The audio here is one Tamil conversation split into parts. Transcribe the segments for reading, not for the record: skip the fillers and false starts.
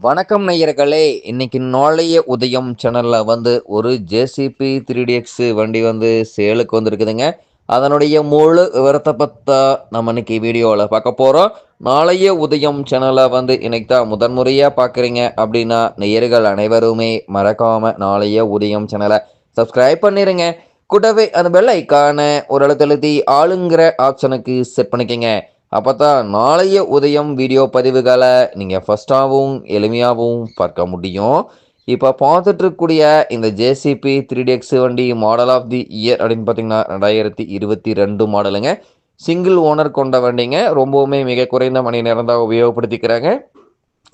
வணக்கம் நேயர்களே. இன்னைக்கு நாளைய உதயம் சேனல்ல ஒரு ஜேசிபி 3DX வண்டி சேலுக்கு வந்திருக்குதுங்க. அதனுடைய முழு விவரத்தை பத்தா நம்ம இன்னைக்கு வீடியோவில் பார்க்க போகிறோம். நாளைய உதயம் சேனலை இன்னைக்கு தான் முதன்முறையாக பார்க்குறீங்க அப்படின்னா நேயர்கள் அனைவருமே மறக்காம நாளைய உதயம் சேனலை சப்ஸ்கிரைப் பண்ணிடுங்க. கூடவே அந்த பெல் ஐக்கான ஒரு அழுத்தழுத்தி ஆளுங்கிற ஆப்ஷனுக்கு செட் பண்ணிக்கங்க. அப்போ தான் நாளைய உதயம் வீடியோ பதிவுகளை நீங்கள் ஃபஸ்ட்டாகவும் எளிமையாகவும் பார்க்க முடியும். இப்போ பார்த்துட்டு இருக்கக்கூடிய இந்த ஜேசிபி 3DX வண்டி மாடல் ஆஃப் தி இயர் அப்படின்னு பார்த்தீங்கன்னா 2022 மாடலுங்க. சிங்கிள் ஓனர் கொண்ட வண்டிங்க. ரொம்பவுமே மிக குறைந்த மணி நேரம் தான் உபயோகப்படுத்திக்கிறாங்க.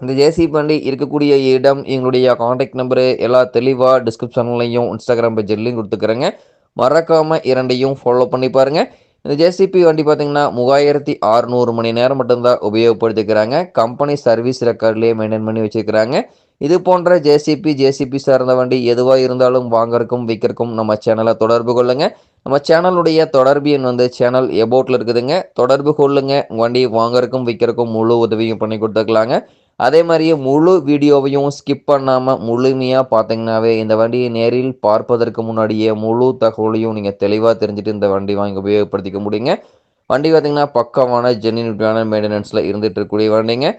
இந்த ஜேசிபி வண்டி இருக்கக்கூடிய இடம், எங்களுடைய காண்டாக்ட் நம்பரு எல்லாம் தெளிவாக டிஸ்கிரிப்ஷன்லையும் இன்ஸ்டாகிராம் பேஜ்லையும் கொடுத்துக்கிறேங்க. மறக்காமல் இரண்டையும் ஃபாலோ பண்ணி பாருங்கள். இந்த ஜேசிபி வண்டி பார்த்தீங்கன்னா 3600 மணி நேரம் மட்டும்தான் உபயோகப்படுத்திக்கிறாங்க. கம்பெனி சர்வீஸ் ரெக்கார்ட்லேயே மெயின்டைன் பண்ணி வச்சுக்கிறாங்க. இது போன்ற ஜேசிபி சார்ந்த வண்டி எதுவாக இருந்தாலும் வாங்கறக்கும் விற்கிறக்கும் நம்ம சேனலை தொடர்பு கொள்ளுங்க. நம்ம சேனலுடைய தொடர்பு எண் சேனல் எபோட்டில் இருக்குதுங்க. தொடர்பு கொள்ளுங்க. வண்டி வாங்கறக்கும் விற்கிறக்கும் முழு உதவியும் பண்ணி கொடுத்துக்கலாங்க. அதே மாதிரியே முழு வீடியோவையும் ஸ்கிப் பண்ணாமல் முழுமையாக பார்த்தீங்கன்னாவே இந்த வண்டியை நேரில் பார்ப்பதற்கு முன்னாடியே முழு தகவலையும் நீங்கள் தெளிவாக தெரிஞ்சுட்டு இந்த வண்டி வாங்கி உபயோகப்படுத்திக்க முடியுங்க. வண்டி பார்த்தீங்கன்னா பக்கமான ஜென்யூனான மெயின்டெனன்ஸில் இருந்துட்டு இருக்கக்கூடிய வண்டிங்க.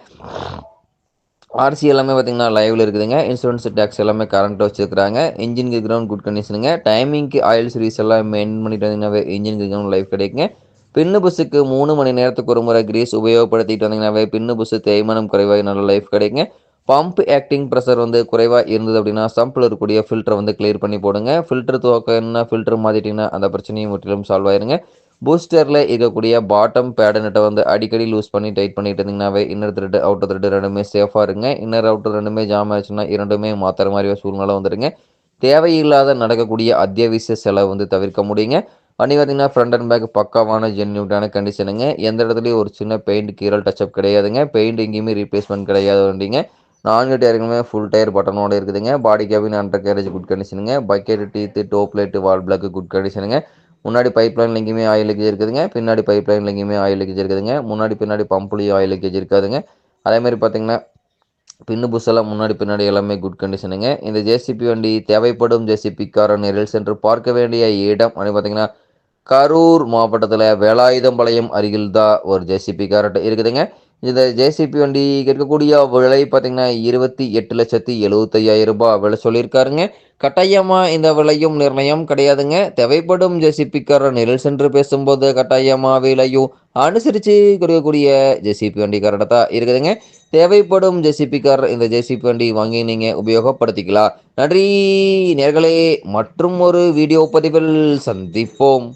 ஆர்சி எல்லாமே பார்த்தீங்கன்னா லைவில் இருக்குதுங்க. இன்சூரன்ஸ் டேக்ஸ் எல்லாமே கரண்ட்டாக வச்சுருக்காங்க. இன்ஜின் கிரவுண்ட் குட் கண்டிஷனுங்க. டைமிங்க்கு ஆயில் சர்வீஸ் எல்லாம் மெயின்டைன் பண்ணிட்டு வந்தீங்கன்னாவே இன்ஜின் கிரவுண்ட் லைஃப் கிடைக்குங்க. பின்னு புஸ்ஸுக்கு 3 மணி நேரத்துக்கு ஒரு முறை கிரீஸ் உபயோகப்படுத்திட்டு வந்தீங்கன்னாவே பின்னு புஸ்ஸு தேய்மானம் குறைவாக நல்ல லைஃப் கிடைக்குங்க. பம்ப் ஆக்டிங் ப்ரெஷர் குறைவாக இருந்தது அப்படின்னா சம்பில் இருக்கக்கூடிய ஃபில்டரை கிளியர் பண்ணி போடுங்க. ஃபில்டர் துவக்கன்னா ஃபில்டர் மாற்றிட்டிங்கன்னா அந்த பிரச்சனையும் முற்றிலும் சால்வ் ஆயிருங்க. பூஸ்டரில் இருக்கக்கூடிய பாட்டம் பேடு நெட்டை அடிக்கடி லூஸ் பண்ணி டைட் பண்ணிட்டு இருந்தீங்கன்னாவே இன்னர் த்ரெட் அவுட்டர் த்ரெட் ரெண்டுமே சேஃபாக இருங்க. இன்னர் அவுட்டர் ரெண்டுமே ஜாம் ஆச்சுன்னா இரண்டுமே மாற்றுற மாதிரி சூழ்நிலை வந்துடுங்க. தேவையில்லாத நடக்கக்கூடிய அத்தியாவசிய செலவு தவிர்க்க முடியுங்க. வண்டி பார்த்தீங்கன்னா ஃப்ரண்ட் அண்ட் பேக் பக்காவான ஜென்யூட்டான கண்டிஷனுங்க. எந்த இடத்துலையும் ஒரு சின்ன பெயிண்ட் கீரல் டச்சப் கிடையாதுங்க. பெயிண்ட் எங்கேயுமே ரீப்ளேஸ்மெண்ட் கிடையாது வண்டிங்க. 4 டயருக்குமே ஃபுல் டயர் பட்டனோடு இருக்குதுங்க. Body cabin undercarriage good கண்டிஷனுங்க. பக்கெட் டீத்து டோப் லைட்டு வால் பிளாக் குட் கண்டிஷனுங்க. முன்னாடி பைப் லைன் எங்கேயுமே ஆயில் லீக்கேஜ் இருக்குதுங்க. பின்னாடி பைப் லைன் எங்கேயுமே ஆயில் லீக்கேஜ் இருக்குதுங்க. முன்னாடி பின்னாடி பம்புலையும் ஆயில் லீக்கேஜ் இருக்காதுங்க. அதேமாதிரி பார்த்தீங்கன்னா பின்னு புஷெல்லாம் முன்னாடி பின்னாடி எல்லாமே குட் கண்டிஷனுங்க. இந்த ஜேசிபி வண்டி தேவைப்படும் ஜேசிபிக்கார நேரில் சென்று பார்க்க வேண்டிய இடம் அப்படின்னு பார்த்தீங்கன்னா கரூர் மாவட்டத்தில் வேலாயுதம்பாளையம் அருகில் தான் ஒரு ஜேசிபி கார்ட் இருக்குதுங்க. இந்த ஜேசிபி வண்டி இருக்கக்கூடிய விலை பார்த்தீங்கன்னா 28,75,000 ரூபாய் விலை சொல்லியிருக்காருங்க. கட்டாயமாக இந்த விலையும் நிர்ணயம் கிடையாதுங்க. தேவைப்படும் ஜேசிபிக்காரர் நேரில் சென்று பேசும்போது கட்டாயமாக விலையும் அனுசரித்து கொடுக்கக்கூடிய ஜேசிபி வண்டி கார்டை தான் இருக்குதுங்க. தேவைப்படும் ஜேசிபிக்காரர் இந்த ஜேசிபி வண்டி வாங்கி நீங்கள் உபயோகப்படுத்திக்கலாம். நன்றி நேர்களே. மற்றும் ஒரு வீடியோ பதிவில் சந்திப்போம்.